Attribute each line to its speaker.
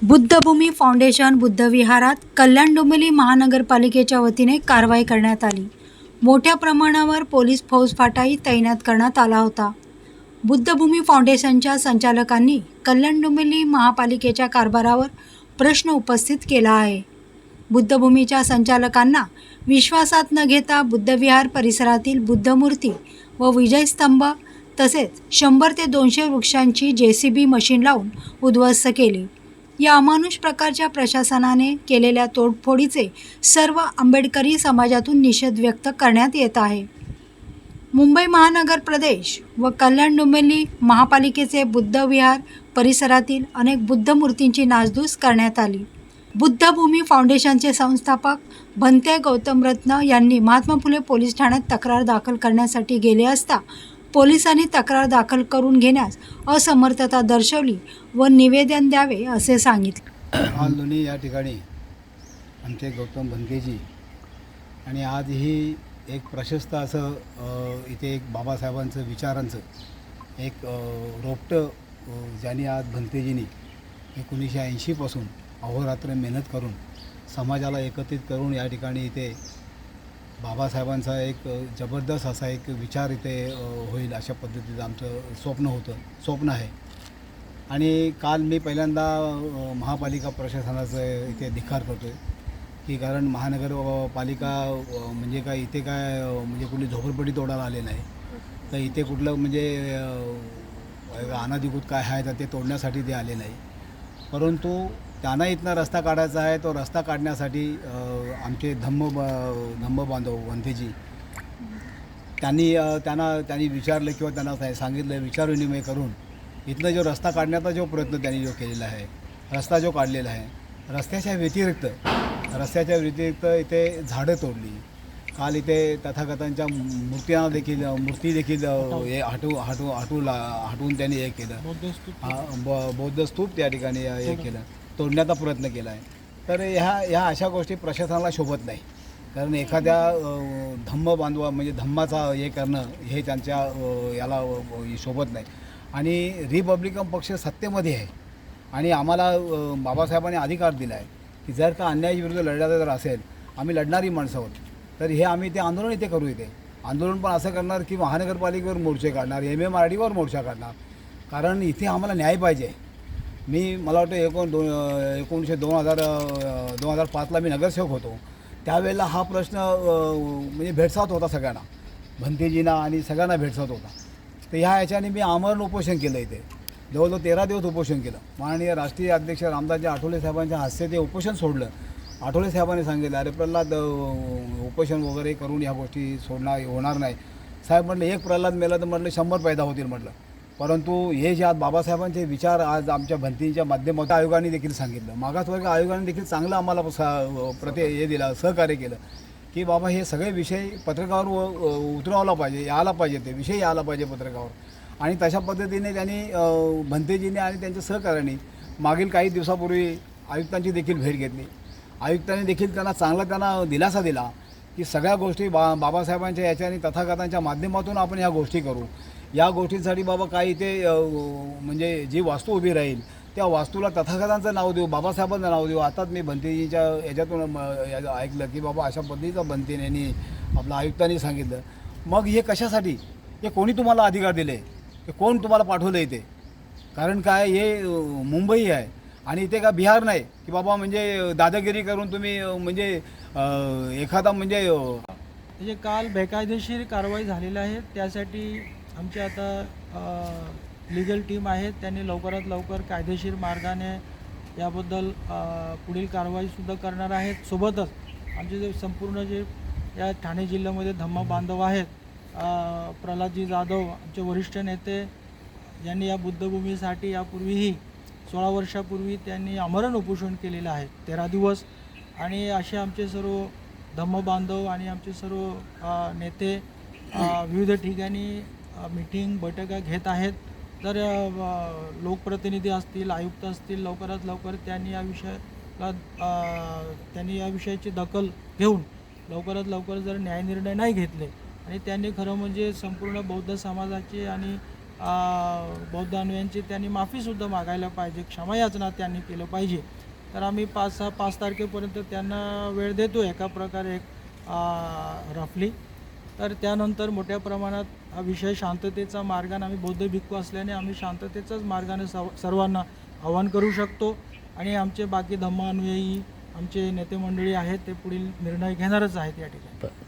Speaker 1: बुद्धभूमी foundation बुद्धविहारात Kalyan Dombivli महानगरपालिकेच्या वतीने कारवाई करण्यात आली। मोठ्या प्रमाणावर पोलीस फौजफाटाही तैनात करण्यात आला होता। बुद्धभूमी फाउंडेशनच्या संचालकांनी कल्याण डोंबिवली महापालिकेच्या कारभारावर प्रश्न उपस्थित केला आहे। बुद्धभूमीच्या संचालकांना विश्वासात न घेता बुद्धविहार परिसरातील बुद्धमूर्ती व विजयस्तंभ तसेच 100 ते 200 वृक्षांची JCB मशीन लावून उद्ध्वस्त केली। या अमानुष प्रकारच्या प्रशासनाने केलेल्या तोडफोडीचे सर्व आंबेडकरी समाजातून निषेध व्यक्त करण्यात येत आहे। मुंबई महानगर प्रदेश व कल्याण डोंबिवली महापालिकेचे बुद्धविहार परिसरातील अनेक बुद्ध मूर्तींची नासधूस करण्यात आली। बुद्धभूमी फाउंडेशनचे संस्थापक भंते गौतम रत्न यांनी महात्मा फुले पोलीस ठाण्यात तक्रार दाखल करण्यासाठी गेले असता पोलिसांनी तक्रार दाखल करून घेण्यास असमर्थता दर्शवली व निवेदन द्यावे असे सांगितले।
Speaker 2: आज दोन्ही या ठिकाणी आमचे गौतम भंतेजी आणि आज ही एक प्रशस्त असं इथे एक बाबासाहेबांचं विचारांचं एक रोपटं ज्यांनी आज भंतेजींनी 1980 पासून अहोरात्र मेहनत करून समाजाला एकत्रित करून या ठिकाणी इथे बाबासाहेबांचा एक जबरदस्त असा एक विचार इथे होईल अशा पद्धतीचं आमचं स्वप्न आहे। आणि काल मी पहिल्यांदा महापालिका प्रशासनाचं इथे धिक्कार करतो आहे की कारण महानगरपालिका म्हणजे काय इथे काय म्हणजे कुठली झोपडपट्टी तोडायला आले नाही, तर इथे कुठलं म्हणजे अनाधिकृत काय आहे तर ते तोडण्यासाठी ते आले नाही, परंतु त्यांना इथनं रस्ता काढायचा आहे। तो रस्ता काढण्यासाठी आमचे धम्म बांधव भंतेजी त्यांनी विचारलं किंवा त्यांना सांगितलं, विचारविनिमय करून इथनं जो रस्ता काढण्याचा जो प्रयत्न त्यांनी जो केलेला आहे, रस्ता जो काढलेला आहे, रस्त्याच्या व्यतिरिक्त इथे झाडं तोडली। काल इथे तथागतांच्या मूर्ती देखील हे हटवून त्यांनी हे केलं, बौद्ध स्तूप त्या ठिकाणी हे केलं, तोडण्याचा प्रयत्न केला आहे। तर ह्या अशा गोष्टी प्रशासनाला शोभत नाही, कारण एखाद्या धम्म बांधवा म्हणजे धम्माचा हे करणं हे त्यांच्या याला शोभत नाही। आणि रिपब्लिकन पक्ष सत्तेमध्ये आहे आणि आम्हाला बाबासाहेबांनी अधिकार दिला आहे की जर का अन्यायाविरुद्ध लढायचं जर असेल, आम्ही लढणारी माणसं आहोत, तर हे आम्ही ते आंदोलन इथे करू। इथे आंदोलन पण असं करणार की महानगरपालिकेवर मोर्चे काढणार, MMRDवर मोर्चा काढणार, कारण इथे आम्हाला न्याय पाहिजे। मला वाटतं 2005ला मी नगरसेवक होतो, त्यावेळेला हा प्रश्न म्हणजे भेडसावत होता सगळ्यांना, भंतेजींना आणि सगळ्यांना भेडसावत होता। तर ह्याच्याने मी आमरण उपोषण केलं, इथे जवळजवळ 13 दिवस उपोषण केलं। माननीय राष्ट्रीय अध्यक्ष रामदासजी आठवले साहेबांच्या हस्ते ते उपोषण सोडलं। आठवले साहेबांनी सांगितलं, अरे प्रल्हाद उपोषण वगैरे करून ह्या गोष्टी होणार नाही। साहेब म्हटलं, एक प्रल्हाद मेला तर म्हटलं 100 पैदा होतील म्हटलं, परंतु हे जे आज बाबासाहेबांचे विचार आज आमच्या भंतींच्या माध्यमातून आयोगाने देखील सांगितलं, मागासवर्ग आयोगाने देखील चांगलं आम्हाला हे दिलं, सहकार्य केलं की बाबा हे सगळे विषय पत्रकावर उतरवला पाहिजे, यायला पाहिजे, ते विषय यायला पाहिजे पत्रकावर। आणि तशा पद्धतीने त्यांनी भंतेजींनी आणि त्यांच्या सहकार्याने मागील काही दिवसापूर्वी आयुक्तांची देखील भेट घेतली। आयुक्तांनी देखील त्यांना दिलासा दिला की सगळ्या गोष्टी बाबासाहेबांच्या याच्याने तथागतांच्या माध्यमातून आपण ह्या गोष्टी करू। या गोष्टींसाठी बाबा काही ते म्हणजे जी वास्तू उभी राहील त्या वास्तूला तथागतांचं नाव देऊ, बाबासाहेबांचं नाव देऊ। आताच मी भंतेजीच्या याच्यातून ऐकलं की बाबा अशा पद्धतीचं भंतेने यांनी आपल्या आयुक्तांनी सांगितलं। मग हे कशासाठी, हे कोणी तुम्हाला अधिकार दिले, हे कोण तुम्हाला पाठवलं इथे? कारण काय, हे मुंबई आहे आणि इथे का बिहार नाही की बाबा म्हणजे दादागिरी करून तुम्ही म्हणजे एखादा म्हणजे
Speaker 3: काल बेकायदेशीर कारवाई झालेली आहे। त्यासाठी आमची आता लीगल टीम आहे, त्यांनी लवकरात लवकर कायदेशीर मार्गाने याबद्दल पुढील कारवाईसुद्धा करणार आहेत। सोबतच आमचे जे संपूर्ण जे या ठाणे जिल्ह्यामध्ये धम्म बांधव आहेत, प्रल्हादजी जाधव आमचे वरिष्ठ नेते, यांनी या बुद्धभूमीसाठी यापूर्वीही 16 वर्षापूर्वी त्यांनी आमरण उपोषण केलेलं आहे 13 दिवस। आणि असे आमचे सर्व धम्म बांधव आणि आमचे सर्व नेते विविध ठिकाणी मीटिंग बैठका घेत आहेत। तर लोकप्रतिनिधी असतील, आयुक्त असतील, लवकरात लवकर त्यांनी या विषयाची दखल घेऊन लवकरात लवकर जर न्यायनिर्णय नाही घेतले आणि त्यांनी खरं म्हणजे संपूर्ण बौद्ध समाजाचे आणि बौद्ध अनुयायांची त्यांनी माफीसुद्धा मागायला पाहिजे, क्षमायाचना त्यांनी केलं पाहिजे. तर आम्ही 5 तारखेपर्यंत त्यांना वेळ देतो एका प्रकारे रफली. तर त्यानंतर मोठ्या प्रमाणात हा विषय शांततेचा मार्गाने, आम्ही बौद्ध भिक्खू असल्याने आम्ही शांततेचाच मार्गाने सर्वांना आवाहन करू शकतो. आणि आमचे बाकी धम्म अनुयायी आमचे नेते मंडळी आहेत ते पुढील निर्णय घेणारच आहेत या ठिकाणी.